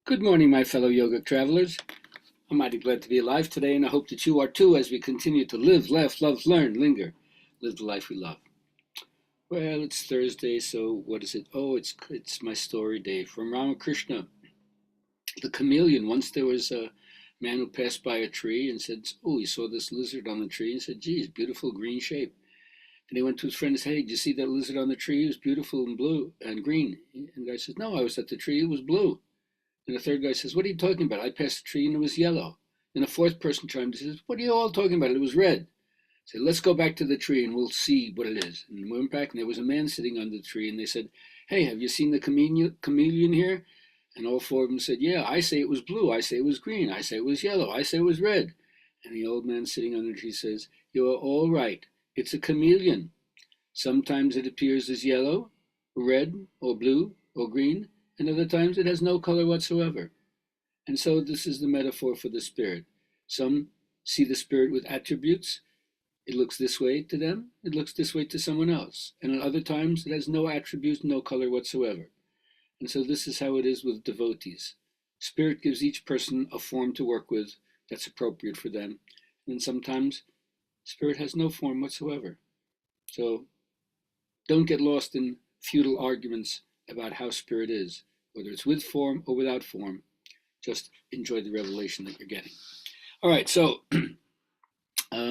Good morning, my fellow yogic travelers. I'm mighty glad to be alive today, and I hope that you are too as we continue to live, laugh, love, learn, linger, live the life we love. Well, it's Thursday, so what is it? Oh, it's my story day from Ramakrishna, the chameleon. Once there was a man who passed by a tree and said, "Oh, he saw this lizard on the tree," and said, "Geez, beautiful green shape." And he went to his friend and said, "Hey, did you see that lizard on the tree? It was beautiful and blue and green." And the guy says, "No, I was at the tree. It was blue." And the third guy says, "What are you talking about? I passed the tree and it was yellow." And the fourth person chimed in and says, "What are you all talking about? It was red." I said, "Let's go back to the tree and we'll see what it is." And we went back and there was a man sitting under the tree and they said, "Hey, have you seen the chameleon here?" And all four of them said, "Yeah, I say it was blue. I say it was green. I say it was yellow. I say it was red." And the old man sitting under the tree says, "You are all right. It's a chameleon. Sometimes it appears as yellow, red, or blue, or green, and other times it has no color whatsoever." And so this is the metaphor for the spirit. Some see the spirit with attributes. It looks this way to them, it looks this way to someone else. And at other times it has no attributes, no color whatsoever. And so this is how it is with devotees. Spirit gives each person a form to work with that's appropriate for them. And sometimes spirit has no form whatsoever. So don't get lost in futile arguments about how spirit is, whether it's with form or without form. Just enjoy the revelation that you're getting. All right, so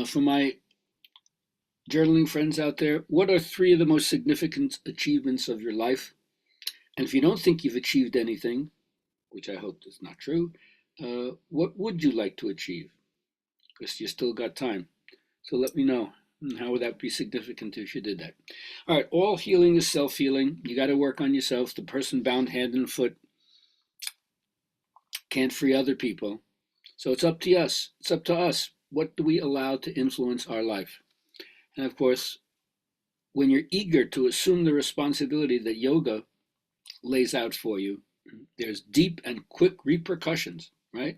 for my journaling friends out there, what are three of the most significant achievements of your life? And if you don't think you've achieved anything, which I hope is not true, what would you like to achieve? Because you still got time. So let me know. How would that be significant if you did that? All right, all healing is self-healing. You got to work on yourself. The person bound hand and foot can't free other people. So it's up to us. It's up to us. What do we allow to influence our life? And of course, when you're eager to assume the responsibility that yoga lays out for you, there's deep and quick repercussions, right?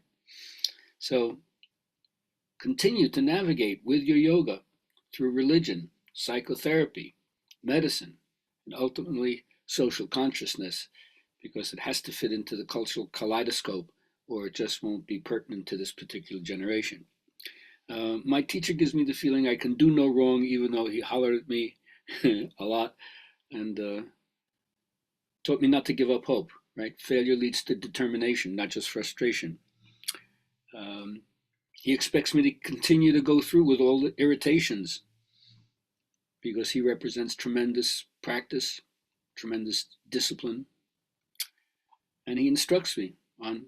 So continue to navigate with your yoga through religion, psychotherapy, medicine, and ultimately social consciousness, because it has to fit into the cultural kaleidoscope or it just won't be pertinent to this particular generation. My teacher gives me the feeling I can do no wrong, even though he hollered at me a lot and taught me not to give up hope, right? Failure leads to determination, not just frustration. He expects me to continue to go through with all the irritations because he represents tremendous practice, tremendous discipline, and he instructs me on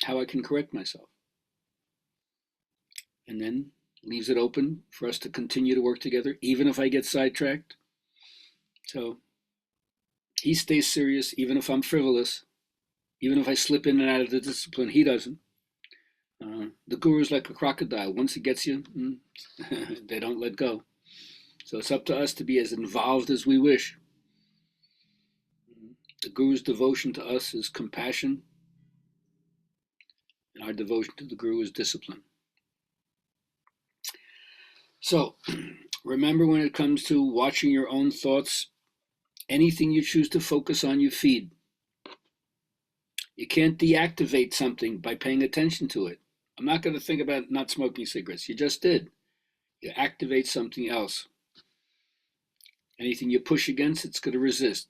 how I can correct myself. And then leaves it open for us to continue to work together, even if I get sidetracked. So he stays serious, even if I'm frivolous, even if I slip in and out of the discipline, he doesn't. The guru is like a crocodile. Once it gets you, they don't let go. So it's up to us to be as involved as we wish. The guru's devotion to us is compassion, and our devotion to the guru is discipline. So remember, when it comes to watching your own thoughts, anything you choose to focus on, you feed. You can't deactivate something by paying attention to it. I'm not going to think about not smoking cigarettes. You just did. You activate something else. Anything you push against, it's going to resist.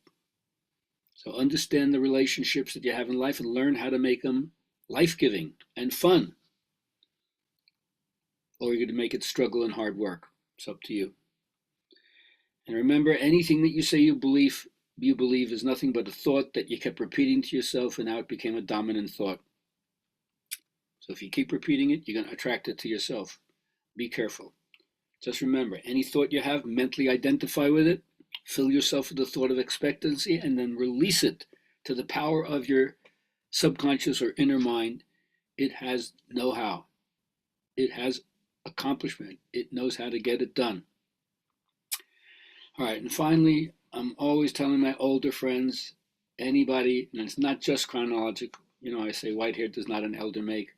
So understand the relationships that you have in life and learn how to make them life-giving and fun. Or you're going to make it struggle and hard work. It's up to you. And remember, anything that you say you believe is nothing but a thought that you kept repeating to yourself, and now it became a dominant thought. So if you keep repeating it, you're going to attract it to yourself. Be careful. Just remember, any thought you have, mentally identify with it, fill yourself with the thought of expectancy, and then release it to the power of your subconscious or inner mind. It has know-how. It has accomplishment. It knows how to get it done. All right, and finally, I'm always telling my older friends, anybody, and it's not just chronological, I say white hair does not an elder make,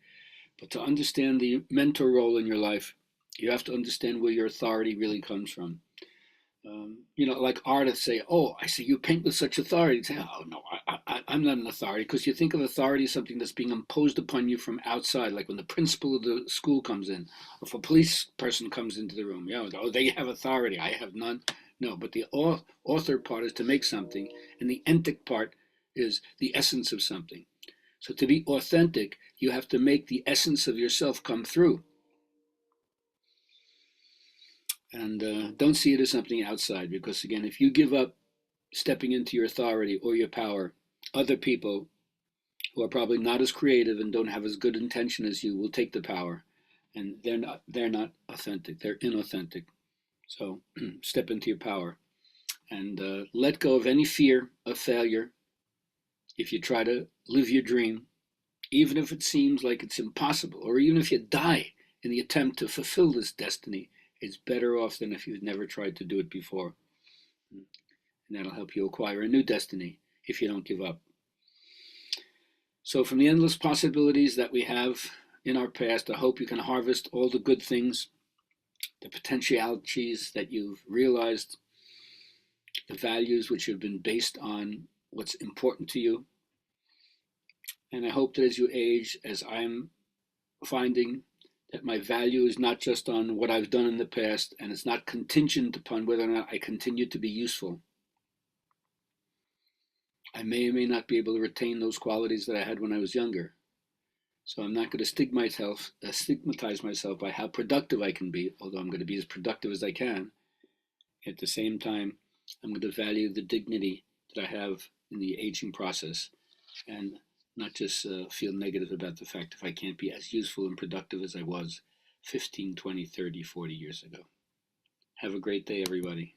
but to understand the mentor role in your life, you have to understand where your authority really comes from. Like artists say, "Oh, I see you paint with such authority." Say, "Oh no, I'm not an authority, because you think of authority as something that's being imposed upon you from outside, like when the principal of the school comes in, or if a police person comes into the room. Oh, they have authority. I have none. No, but the author part is to make something, and the entic part is the essence of something. So to be authentic, you have to make the essence of yourself come through. And don't see it as something outside, because again, if you give up stepping into your authority or your power, other people who are probably not as creative and don't have as good intention as you will take the power, and they're not authentic. They're inauthentic. So step into your power and let go of any fear of failure. If you try to live your dream, even if it seems like it's impossible, or even if you die in the attempt to fulfill this destiny, it's better off than if you've never tried to do it before. And that'll help you acquire a new destiny if you don't give up. So, from the endless possibilities that we have in our past, I hope you can harvest all the good things, the potentialities that you've realized, the values which have been based on what's important to you. And I hope that as you age, as I'm finding that my value is not just on what I've done in the past, and it's not contingent upon whether or not I continue to be useful. I may or may not be able to retain those qualities that I had when I was younger. So I'm not going to stigmatize myself by how productive I can be, although I'm going to be as productive as I can. At the same time, I'm going to value the dignity that I have in the aging process, and not just feel negative about the fact if I can't be as useful and productive as I was 15, 20, 30, 40 years ago. Have a great day, everybody.